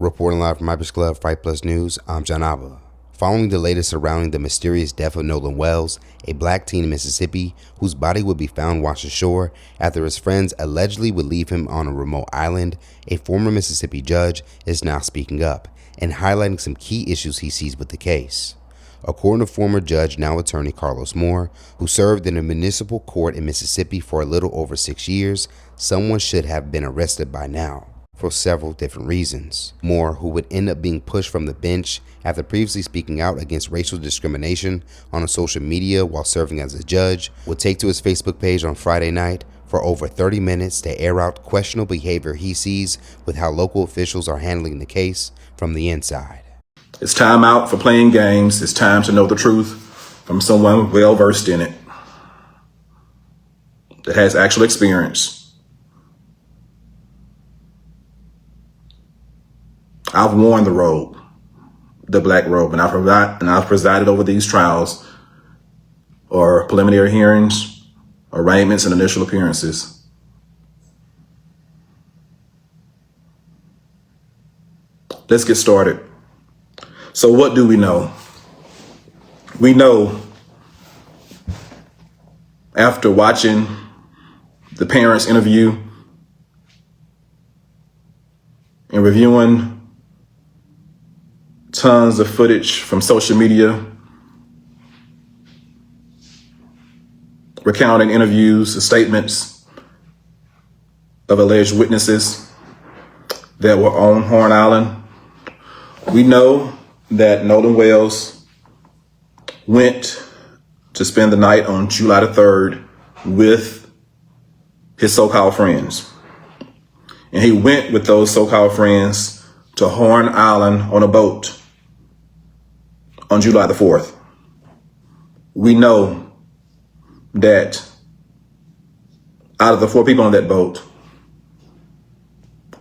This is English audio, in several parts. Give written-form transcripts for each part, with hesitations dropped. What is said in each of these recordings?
Reporting live from Hypers Club, Fight Plus News, I'm John Abba. Following the latest surrounding the mysterious death of Nolan Wells, a black teen in Mississippi whose body would be found washed ashore after his friends allegedly would leave him on a remote island, a former Mississippi judge is now speaking up and highlighting some key issues he sees with the case. According to former judge, now attorney Carlos Moore, who served in a municipal court in Mississippi for a little over 6 years, someone should have been arrested by now, for several different reasons. Moore, who would end up being pushed from the bench after previously speaking out against racial discrimination on social media while serving as a judge, would take to his Facebook page on Friday night for over 30 minutes to air out questionable behavior he sees with how local officials are handling the case from the inside. It's time out for playing games. It's time to know the truth from someone well versed in it, that has actual experience. I've worn the robe, the black robe, and I've presided over these trials or preliminary hearings, arraignments, and initial appearances. Let's get started. So what do we know? We know, after watching the parents' interview and reviewing tons of footage from social media, recounting interviews and statements of alleged witnesses that were on Horn Island, we know that Nolan Wells went to spend the night on July the 3rd with his so-called friends. And he went with those so-called friends to Horn Island on a boat on July the 4th. We know that out of the 4 people on that boat,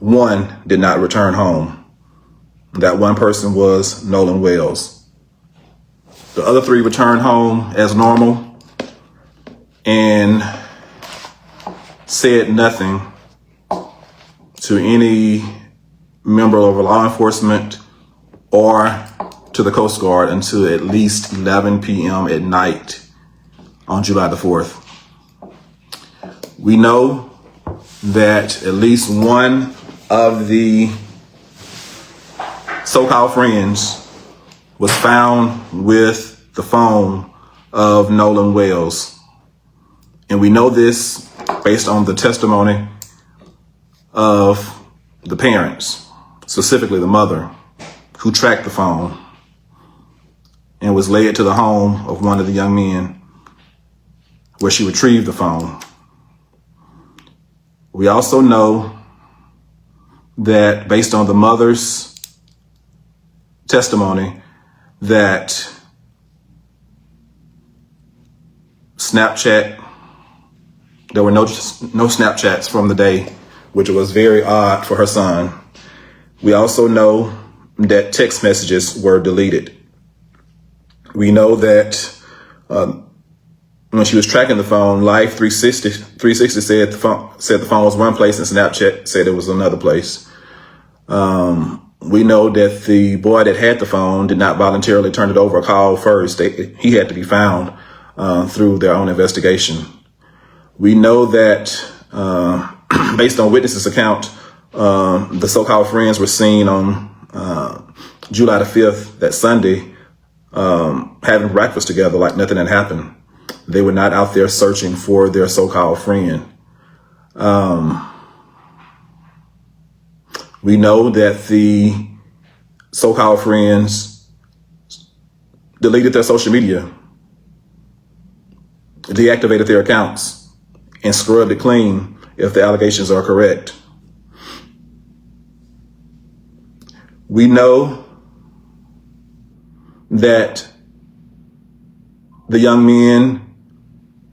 1 did not return home. That 1 person was Nolan Wells. The other 3 returned home as normal and said nothing to any member of law enforcement or to the Coast Guard until at least 11 p.m. at night on July the 4th. We know that at least 1 of the so-called friends was found with the phone of Nolan Wells. And we know this based on the testimony of the parents, specifically the mother, who tracked the phone and was led to the home of one of the young men where she retrieved the phone. We also know that based on the mother's testimony that there were no Snapchats from the day, which was very odd for her son. We also know that text messages were deleted. We know that when she was tracking the phone, Life 360 said the phone was one place and Snapchat said it was another place. We know that the boy that had the phone did not voluntarily turn it over or call first. He had to be found through their own investigation. We know that based on witnesses' account, the so-called friends were seen on July the 5th, that Sunday, having breakfast together like nothing had happened. They were not out there searching for their so-called friend. We know that the so-called friends deleted their social media, deactivated their accounts, and scrubbed it clean if the allegations are correct. We know that the young man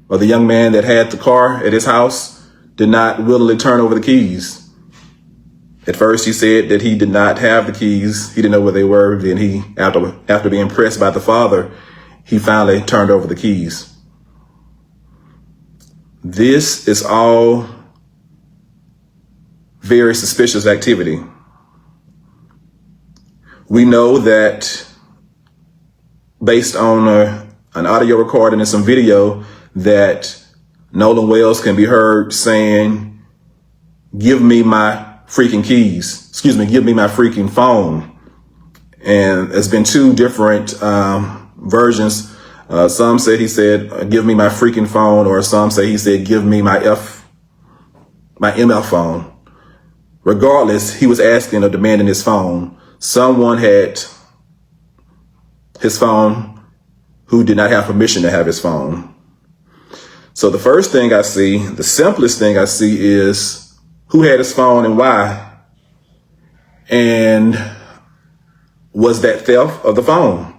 that had the car at his house did not willingly turn over the keys. At first, he said that he did not have the keys. He didn't know where they were. Then he, after being pressed by the father, he finally turned over the keys. This is all very suspicious activity. We know that based on an audio recording and some video that Nolan Wells can be heard saying, "Give me my freaking keys." Excuse me, "Give me my freaking phone." And there's been two different versions. Some said he said, "Give me my freaking phone," or some say he said, "Give me my ML phone." Regardless, he was asking or demanding his phone. Someone had his phone who did not have permission to have his phone. So the first thing I see, the simplest thing I see, is who had his phone and why. And was that theft of the phone?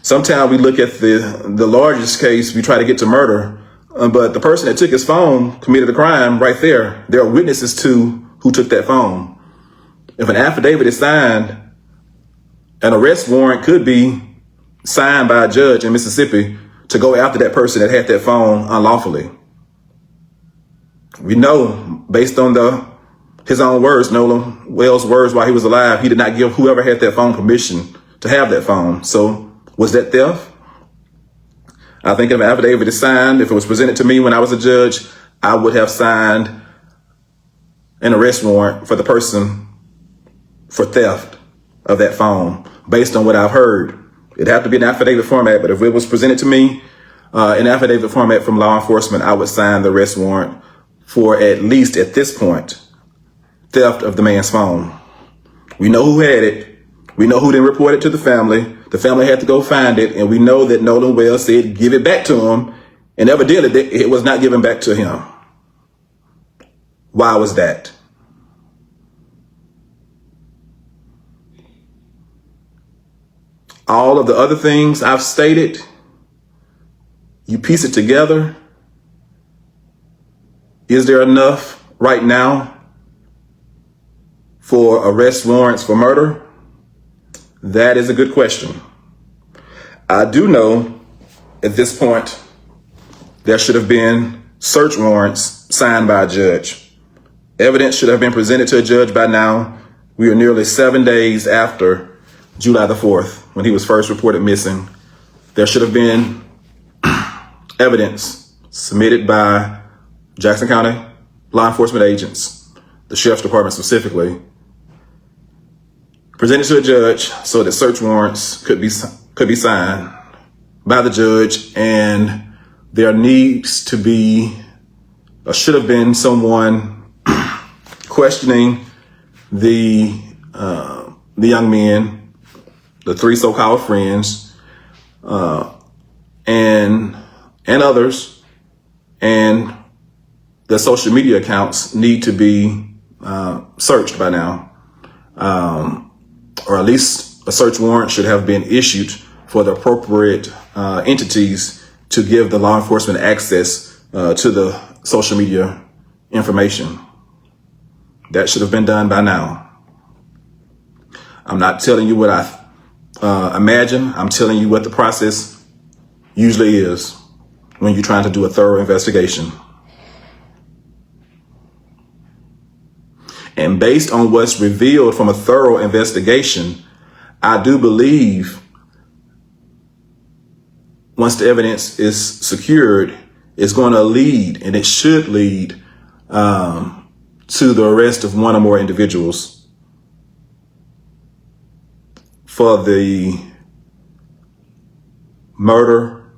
Sometimes we look at the largest case, we try to get to murder, but the person that took his phone committed a crime right there. There are witnesses to who took that phone. If an affidavit is signed, an arrest warrant could be signed by a judge in Mississippi to go after that person that had that phone unlawfully. We know, based on his own words, Nolan Wells' words while he was alive, he did not give whoever had that phone permission to have that phone. So was that theft? I think if an affidavit is signed, if it was presented to me when I was a judge, I would have signed an arrest warrant for the person for theft of that phone based on what I've heard. It'd have to be an affidavit format, but if it was presented to me in affidavit format from law enforcement, I would sign the arrest warrant for, at least at this point, theft of the man's phone. We know who had it. We know who didn't report it to the family. The family had to go find it, and we know that Nolan Wells said give it back to him, and evidently it was not given back to him. Why was that? All of the other things I've stated, you piece it together. Is there enough right now for arrest warrants for murder? That is a good question. I do know at this point there should have been search warrants signed by a judge. Evidence should have been presented to a judge by now. We are nearly 7 days after July the 4th, when he was first reported missing. There should have been evidence submitted by Jackson County law enforcement agents, the sheriff's department specifically, presented to a judge so that search warrants could be signed by the judge. And there needs to be, or should have been, someone questioning the young men, the three so-called friends, and others, and the social media accounts need to be searched by now, or at least a search warrant should have been issued for the appropriate entities to give the law enforcement access to the social media information. That should have been done by now. I'm not telling you what I imagine. I'm telling you what the process usually is when you're trying to do a thorough investigation. And based on what's revealed from a thorough investigation, I do believe once the evidence is secured, it's going to lead, and it should lead, to the arrest of one or more individuals for the murder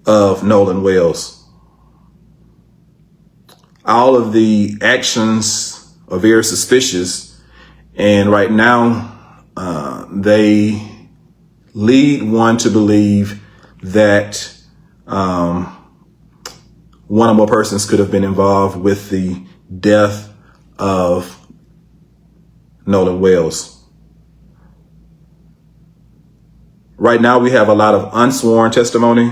of Nolan Wells. All of the actions are very suspicious, and right now they lead one to believe that one or more persons could have been involved with the death of Nolan Wells. Right now we have a lot of unsworn testimony,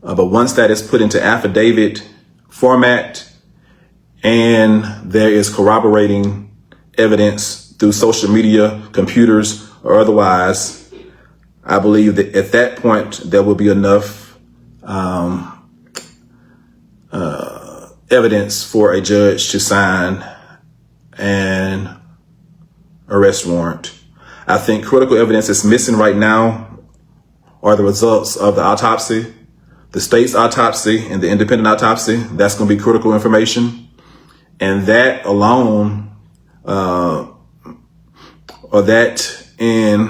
but once that is put into affidavit format and there is corroborating evidence through social media, computers, or otherwise, I believe that at that point there will be enough evidence for a judge to sign an arrest warrant. I think critical evidence that's missing right now are the results of the autopsy, the state's autopsy and the independent autopsy. That's going to be critical information. And that alone, or that in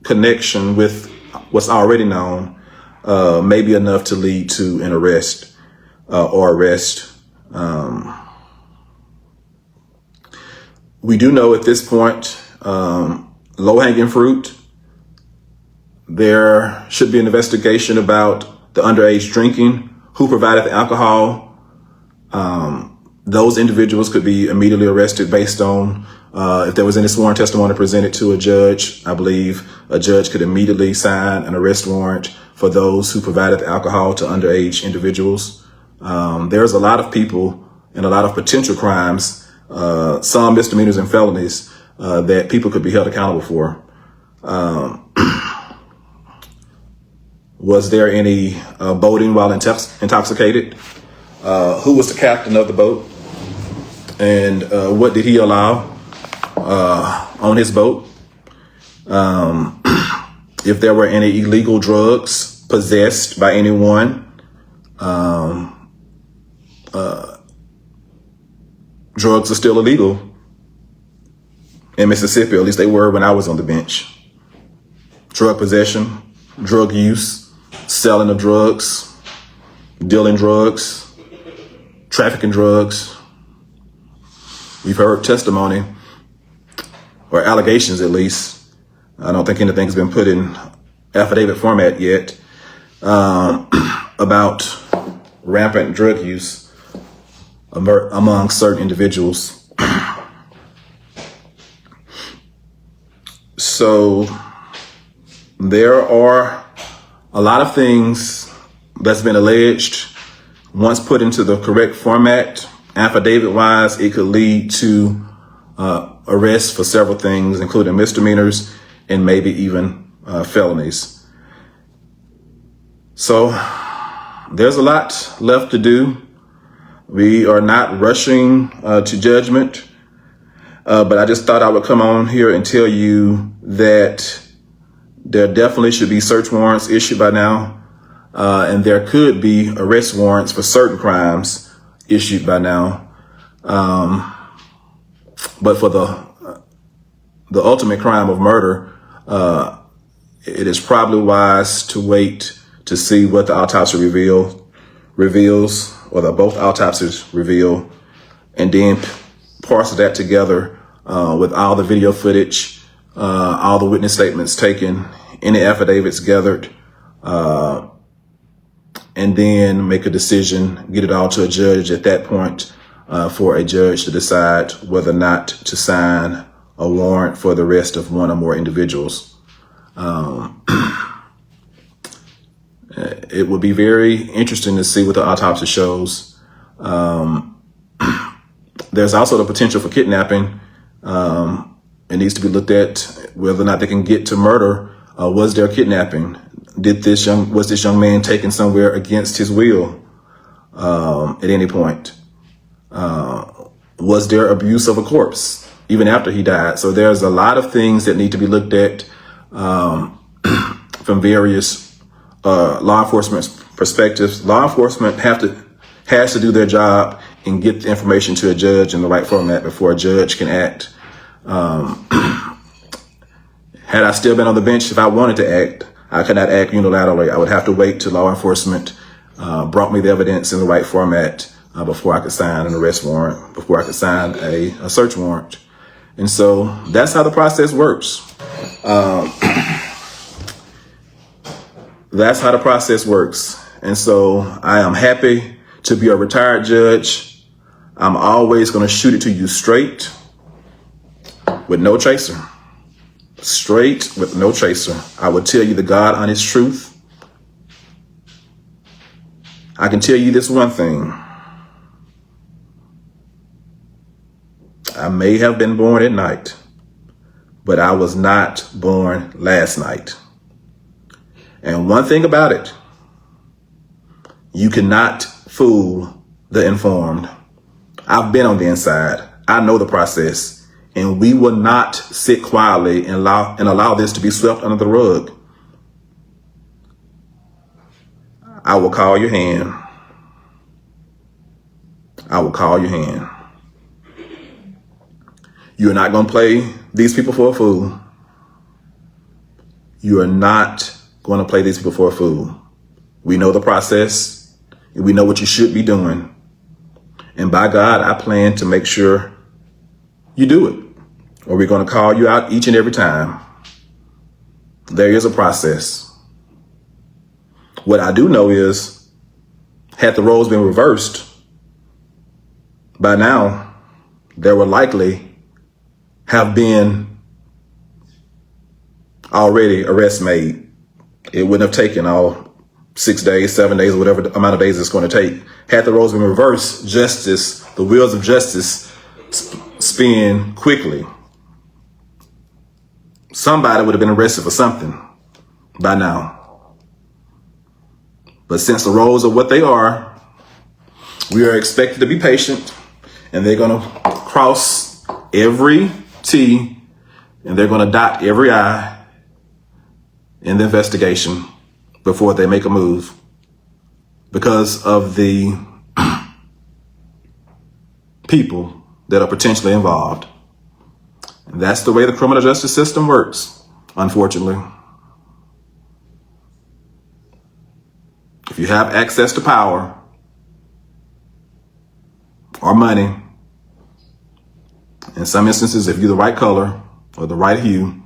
connection with what's already known, may be enough to lead to an arrest or arrest. We do know at this point, low-hanging fruit. There should be an investigation about the underage drinking, who provided the alcohol. Those individuals could be immediately arrested based on if there was any sworn testimony presented to a judge. I believe a judge could immediately sign an arrest warrant for those who provided the alcohol to underage individuals. There's a lot of people and a lot of potential crimes, some misdemeanors and felonies, that people could be held accountable for. Was there any boating while intoxicated? Who was the captain of the boat? And what did he allow on his boat? If there were any illegal drugs possessed by anyone, drugs are still illegal in Mississippi. At least they were when I was on the bench. Drug possession, drug use, selling of drugs, dealing drugs, trafficking drugs. We've heard testimony, or allegations at least. I don't think anything's been put in affidavit format yet, about rampant drug use among certain individuals. So there are a lot of things that's been alleged. Once put into the correct format, affidavit-wise, it could lead to arrest for several things, including misdemeanors and maybe even felonies. So there's a lot left to do. We are not rushing to judgment, but I just thought I would come on here and tell you that there definitely should be search warrants issued by now, and there could be arrest warrants for certain crimes issued by now. But for the ultimate crime of murder, it is probably wise to wait to see what the autopsy reveals, or that both autopsies reveal, and then parse that together with all the video footage, all the witness statements taken, any affidavits gathered, and then make a decision, get it all to a judge at that point, for a judge to decide whether or not to sign a warrant for the arrest of one or more individuals. It would be very interesting to see what the autopsy shows. There's also the potential for kidnapping. It needs to be looked at whether or not they can get to murder. Was there kidnapping? Was this young man taken somewhere against his will at any point? Was there abuse of a corpse even after he died? So there's a lot of things that need to be looked at from various law enforcement perspectives. Law enforcement has to do their job and get the information to a judge in the right format before a judge can act. Had I still been on the bench, if I wanted to act, I could not act unilaterally. I would have to wait till law enforcement brought me the evidence in the right format before I could sign an arrest warrant, before I could sign a search warrant. And so that's how the process works. That's how the process works. And so I am happy to be a retired judge. I'm always going to shoot it to you straight with no chaser. Straight with no chaser. I will tell you the God honest truth. I can tell you this one thing. I may have been born at night, but I was not born last night. And one thing about it, you cannot fool the informed. I've been on the inside. I know the process, and we will not sit quietly and allow this to be swept under the rug. I will call your hand. I will call your hand. You are not going to play these people for a fool. You are not going to play these people for a fool. We know the process, and we know what you should be doing. And by God, I plan to make sure you do it, or we're going to call you out each and every time. There is a process. What I do know is, had the roles been reversed, by now, there would likely have been already arrests made. It wouldn't have taken all 6 days, 7 days, whatever amount of days it's going to take. Had the roles been reversed, the wheels of justice spin quickly. Somebody would have been arrested for something by now. But since the roles are what they are, we are expected to be patient, and they're going to cross every T and they're going to dot every I in the investigation before they make a move, because of the people that are potentially involved. And that's the way the criminal justice system works, unfortunately. If you have access to power or money, in some instances, if you're the right color or the right hue,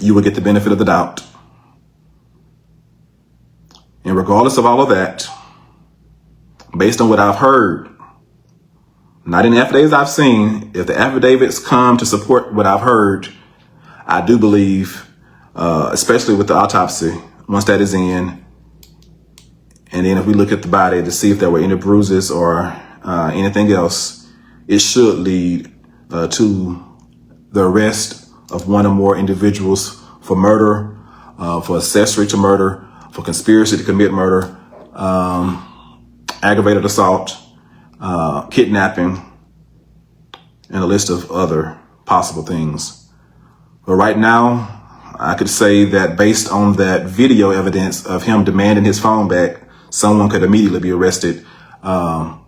you will get the benefit of the doubt. And regardless of all of that, based on what I've heard, not in affidavits I've seen, if the affidavits come to support what I've heard, I do believe, especially with the autopsy, once that is in, and then if we look at the body to see if there were any bruises or anything else, it should lead to the arrest of one or more individuals for murder, for accessory to murder, for conspiracy to commit murder, aggravated assault, kidnapping, and a list of other possible things. But right now, I could say that based on that video evidence of him demanding his phone back, someone could immediately be arrested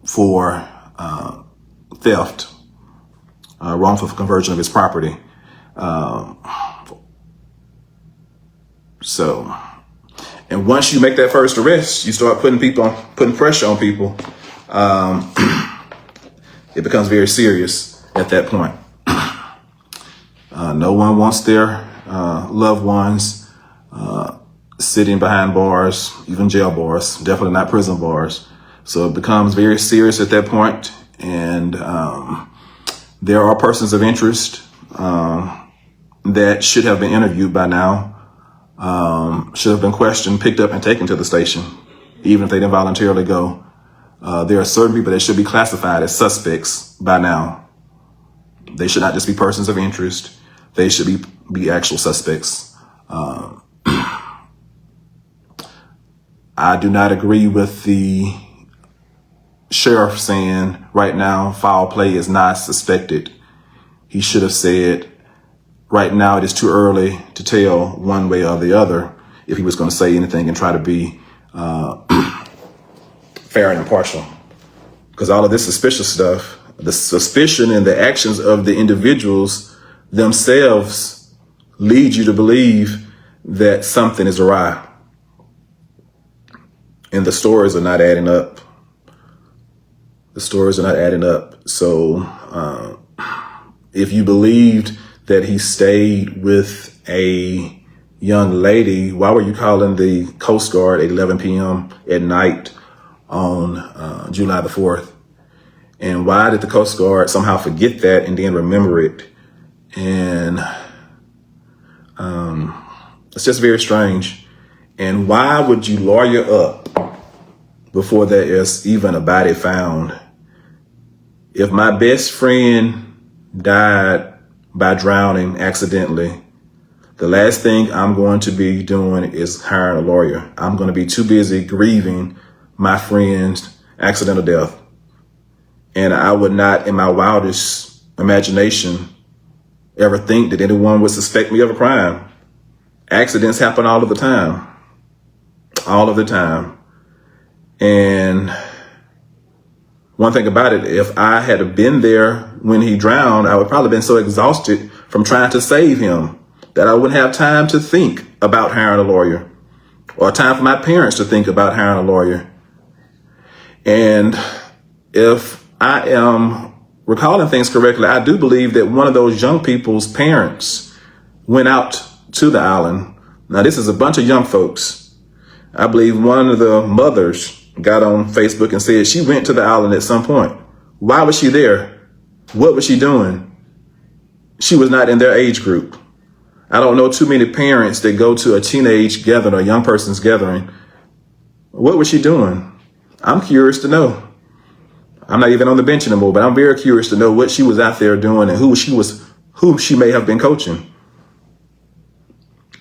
for theft, wrongful conversion of his property. And once you make that first arrest, you start putting pressure on people. It becomes very serious at that point. No one wants their loved ones sitting behind bars, even jail bars, definitely not prison bars. So it becomes very serious at that point. And there are persons of interest that should have been interviewed by now, should have been questioned, picked up, and taken to the station, even if they didn't voluntarily go. There are certain people that should be classified as suspects by now. They should not just be persons of interest. They should be actual suspects. I do not agree with the sheriff saying right now foul play is not suspected. He should have said right now it is too early to tell one way or the other if he was going to say anything and try to be fair and impartial. Because all of this suspicious stuff, the suspicion and the actions of the individuals themselves lead you to believe that something is awry. And the stories are not adding up. So if you believed that he stayed with a young lady, why were you calling the Coast Guard at 11 p.m. at night on July the 4th? And why did the Coast Guard somehow forget that and then remember it? And it's just very strange. And why would you lawyer up before there is even a body found? If my best friend died by drowning accidentally, the last thing I'm going to be doing is hiring a lawyer. I'm going to be too busy grieving my friend's accidental death. And I would not, in my wildest imagination, ever think that anyone would suspect me of a crime. Accidents happen all of the time. All of the time. And one thing about it, if I had been there when he drowned, I would probably been so exhausted from trying to save him that I wouldn't have time to think about hiring a lawyer, or time for my parents to think about hiring a lawyer. And if I am recalling things correctly, I do believe that one of those young people's parents went out to the island. Now, this is a bunch of young folks. I believe one of the mothers got on Facebook and said she went to the island at some point. Why was she there? What was she doing? She was not in their age group. I don't know too many parents that go to a teenage gathering or a young person's gathering. What was she doing? I'm curious to know. I'm not even on the bench anymore, but I'm very curious to know what she was out there doing and who she may have been coaching,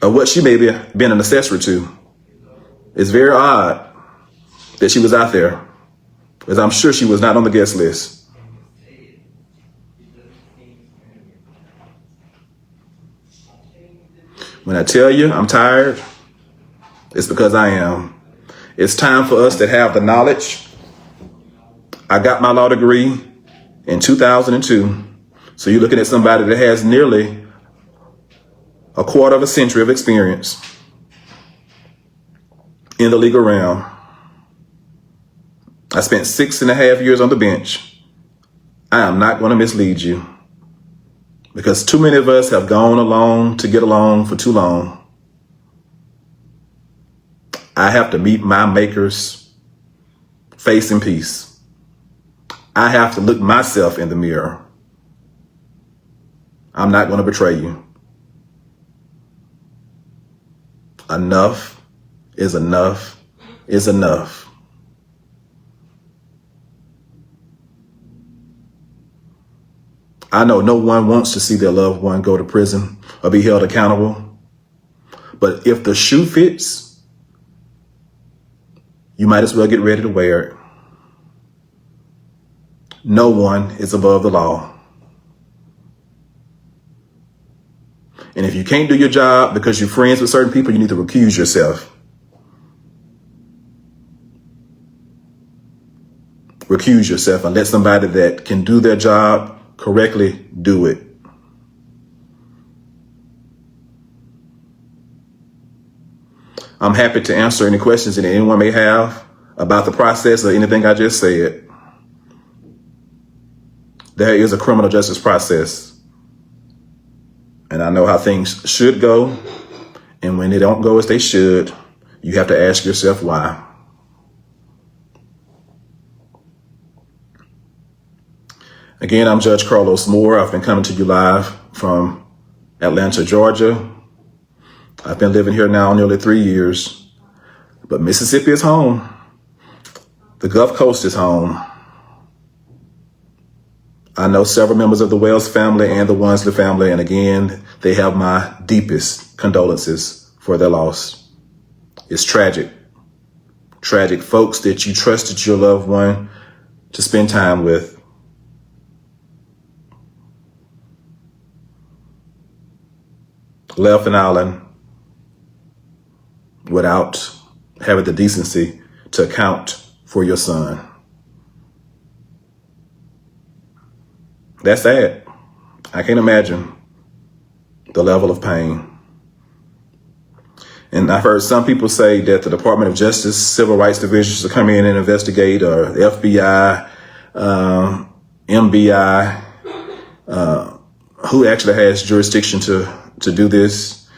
or what she may have been an accessory to. It's very odd that she was out there, because I'm sure she was not on the guest list. When I tell you I'm tired, it's because I am. It's time for us to have the knowledge. I got my law degree in 2002. So you're looking at somebody that has nearly a quarter of a century of experience in the legal realm. I spent 6.5 years on the bench. I am not going to mislead you, because too many of us have gone along to get along for too long. I have to meet my makers face in peace. I have to look myself in the mirror. I'm not going to betray you. Enough is enough is enough. I know no one wants to see their loved one go to prison or be held accountable. But if the shoe fits, you might as well get ready to wear it. No one is above the law. And if you can't do your job because you're friends with certain people, you need to recuse yourself. Recuse yourself and let somebody that can do their job correctly do it. I'm happy to answer any questions that anyone may have about the process or anything I just said. There is a criminal justice process, and I know how things should go. And when they don't go as they should, you have to ask yourself why. Again, I'm Judge Carlos Moore. I've been coming to you live from Atlanta, Georgia. I've been living here now nearly 3 years, but Mississippi is home. The Gulf Coast is home. I know several members of the Wells family and the Wansley family, and again, they have my deepest condolences for their loss. It's tragic. Tragic. Folks that you trusted your loved one to spend time with. Left an island without having the decency to account for your son. That's sad. I can't imagine the level of pain. And I've heard some people say that the Department of Justice, Civil Rights Division should come in and investigate, or the FBI, MBI, who actually has jurisdiction to do this.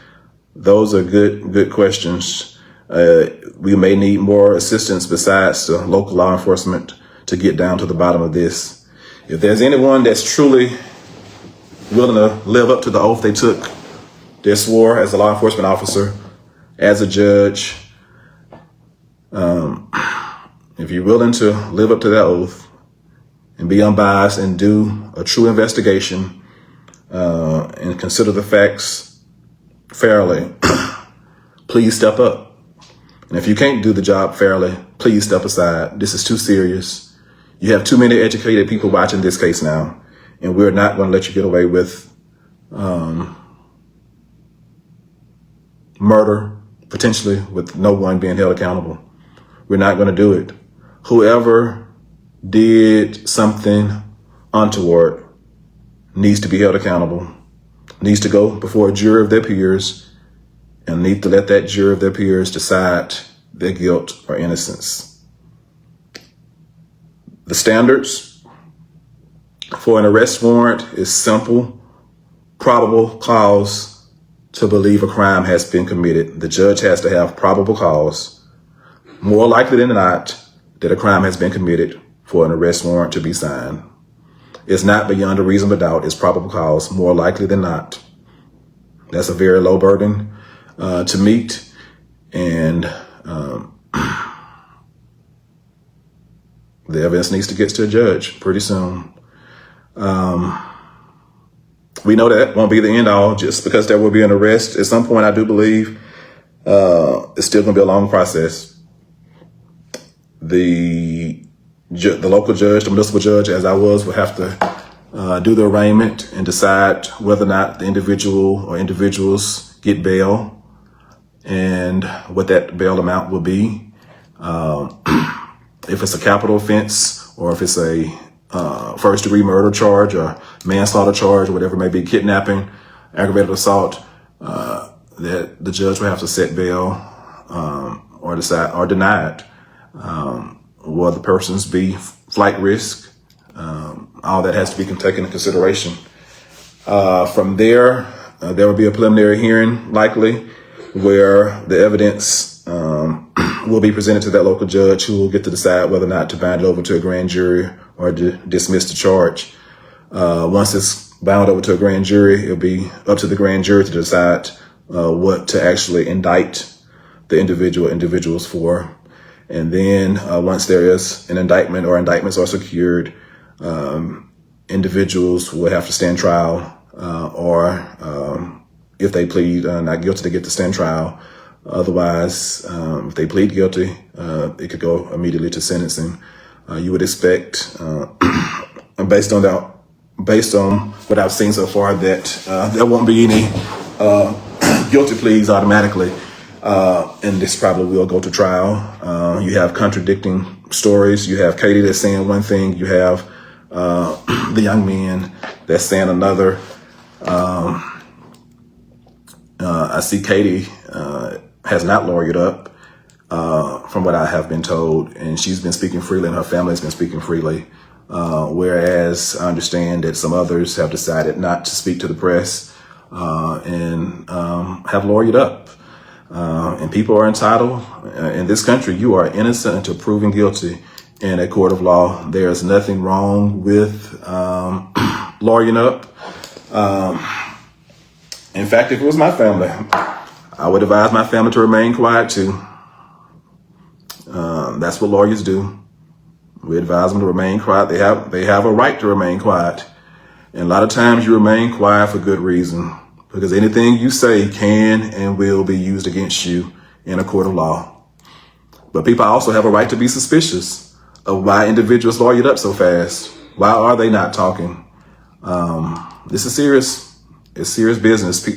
Those are good questions. We may need more assistance besides the local law enforcement to get down to the bottom of this. If there's anyone that's truly willing to live up to the oath they took, they swore as a law enforcement officer, as a judge, if you're willing to live up to that oath and be unbiased and do a true investigation and consider the facts fairly, please step up. And if you can't do the job fairly, please step aside. This is too serious. You have too many educated people watching this case now, and we're not going to let you get away with murder, potentially with no one being held accountable. We're not going to do it. Whoever did something untoward needs to be held accountable, needs to go before a jury of their peers, and need to let that jury of their peers decide their guilt or innocence. The standards for an arrest warrant is simple, probable cause to believe a crime has been committed. The judge has to have probable cause, more likely than not, that a crime has been committed for an arrest warrant to be signed. It's not beyond a reasonable doubt. It's probable cause, more likely than not. That's a very low burden to meet. And the evidence needs to get to a judge pretty soon. We know that won't be the end all. Just because there will be an arrest at some point, I do believe it's still going to be a long process. The local judge, the municipal judge, as I was, will have to do the arraignment and decide whether or not the individual or individuals get bail and what that bail amount will be. If it's a capital offense or if it's a first degree murder charge or manslaughter charge or whatever it may be, kidnapping, aggravated assault, that the judge will have to set bail or decide or deny it. Will the persons be flight risk? All that has to be taken into consideration. From there will be a preliminary hearing, likely, where the evidence will be presented to that local judge, who will get to decide whether or not to bind it over to a grand jury or dismiss the charge. Once it's bound over to a grand jury, it'll be up to the grand jury to decide what to actually indict the individuals for. And then once there is an indictment or indictments are secured, individuals will have to stand trial, or if they plead not guilty, they get to stand trial. Otherwise, if they plead guilty, it could go immediately to sentencing. You would expect, based on what I've seen so far, that there won't be any guilty pleas automatically. And this probably will go to trial. You have contradicting stories. You have Katie that's saying one thing. You have the young man that's saying another. I see Katie has not lawyered up, from what I have been told, and she's been speaking freely, and her family's been speaking freely. Whereas I understand that some others have decided not to speak to the press and have lawyered up. And people are entitled in this country. You are innocent until proven guilty in a court of law. There's nothing wrong with lawyering up. In fact, if it was my family, I would advise my family to remain quiet too. That's what lawyers do. We advise them to remain quiet. They have a right to remain quiet. And a lot of times you remain quiet for good reason, because anything you say can and will be used against you in a court of law. But people also have a right to be suspicious of why individuals lawyered up so fast. Why are they not talking? This is serious. It's serious business.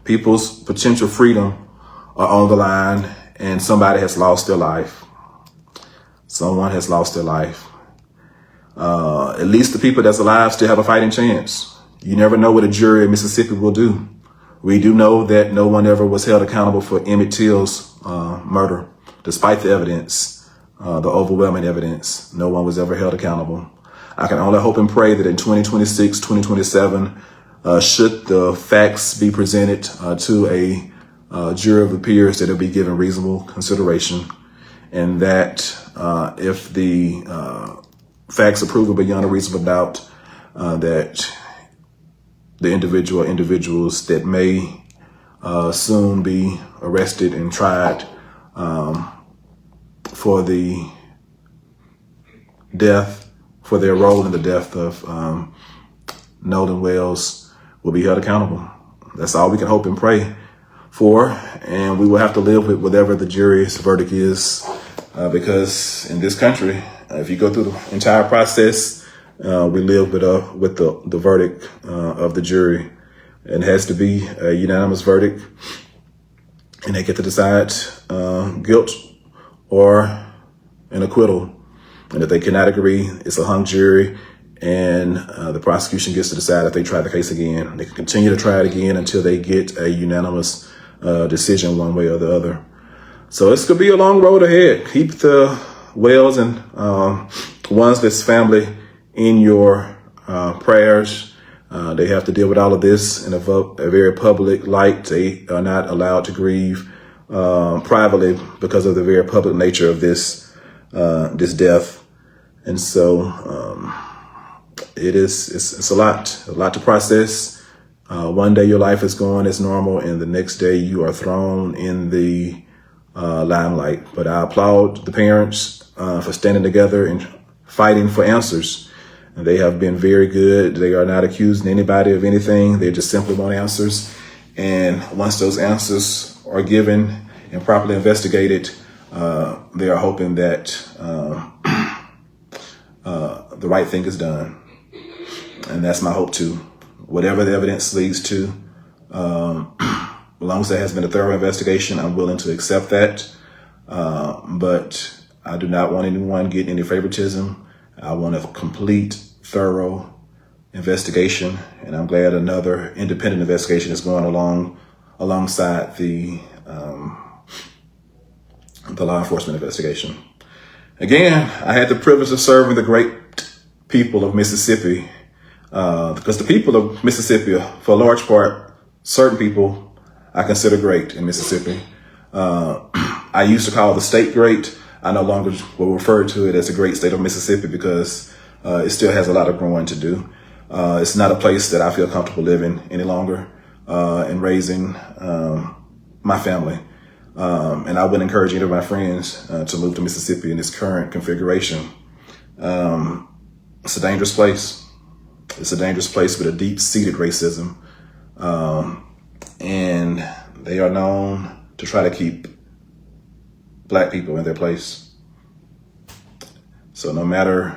People's potential freedom are on the line, and somebody has lost their life. Someone has lost their life. At least the people that's alive still have a fighting chance. You never know what a jury in Mississippi will do. We do know that no one ever was held accountable for Emmett Till's murder, despite the evidence, the overwhelming evidence. No one was ever held accountable. I can only hope and pray that in 2026, 2027, should the facts be presented to a jury of the peers, that it'll be given reasonable consideration, and that if the facts are proven beyond a reasonable doubt, that the individuals that may soon be arrested and tried for the death, for their role in the death of Nolan Wells, will be held accountable. That's all we can hope and pray for, and we will have to live with whatever the jury's verdict is, because in this country, if you go through the entire process, we live with the verdict of the jury. And it has to be a unanimous verdict, and they get to decide guilt or an acquittal. And if they cannot agree, it's a hung jury, and the prosecution gets to decide if they try the case again. They can continue to try it again until they get a unanimous decision one way or the other. So it's going to be a long road ahead. Keep the Wells and Wansley's family in your prayers. They have to deal with all of this in a very public light. They are not allowed to grieve privately because of the very public nature of this death. And so it's a lot to process. One day your life is going as normal, and the next day you are thrown in the limelight. But I applaud the parents for standing together and fighting for answers. And they have been very good. They are not accusing anybody of anything. They just simply want answers. And once those answers are given and properly investigated, they are hoping that the right thing is done. And that's my hope too. Whatever the evidence leads to, as long as there has been a thorough investigation, I'm willing to accept that. But I do not want anyone getting any favoritism. I want a complete, thorough investigation. And I'm glad another independent investigation is going alongside the law enforcement investigation. Again, I had the privilege of serving the great people of Mississippi, because the people of Mississippi, for a large part, certain people I consider great in Mississippi. I used to call the state great. I no longer will refer to it as a great state of Mississippi because it still has a lot of growing to do. It's not a place that I feel comfortable living any longer and raising my family. And I would encourage any of my friends to move to Mississippi in this current configuration. It's a dangerous place. It's a dangerous place with a deep-seated racism. And they are known to try to keep Black people in their place. So no matter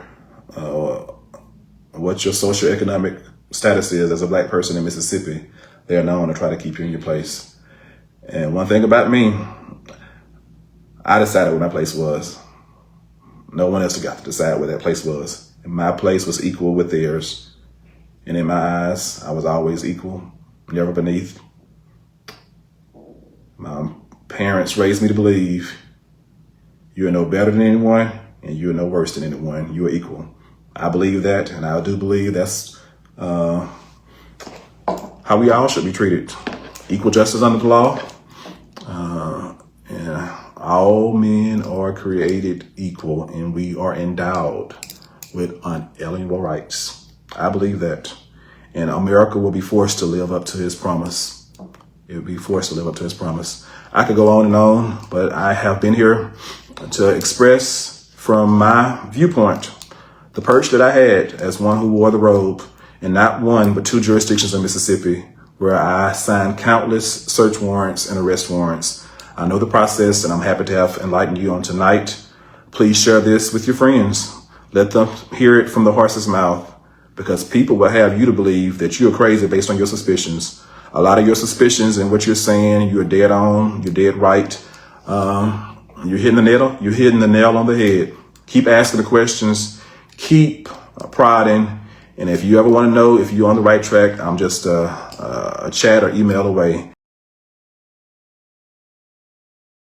what your socioeconomic status is as a Black person in Mississippi, they are known to try to keep you in your place. And one thing about me, I decided where my place was. No one else got to decide where that place was. And my place was equal with theirs. And in my eyes, I was always equal, never beneath. My parents raised me to believe you are no better than anyone and you are no worse than anyone. You are equal. I believe that, and I do believe that's how we all should be treated. Equal justice under the law. And all men are created equal, and we are endowed with unalienable rights. I believe that. And America will be forced to live up to his promise. It will be forced to live up to his promise. I could go on and on, but I have been here to express from my viewpoint the perch that I had as one who wore the robe in not one, but two jurisdictions in Mississippi, where I signed countless search warrants and arrest warrants. I know the process, and I'm happy to have enlightened you on tonight. Please share this with your friends. Let them hear it from the horse's mouth, because people will have you to believe that you're crazy based on your suspicions. A lot of your suspicions and what you're saying, you're dead on, you're dead right. You're hitting the nail on the head. Keep asking the questions, keep prodding. And if you ever want to know if you're on the right track, I'm just a chat or email away.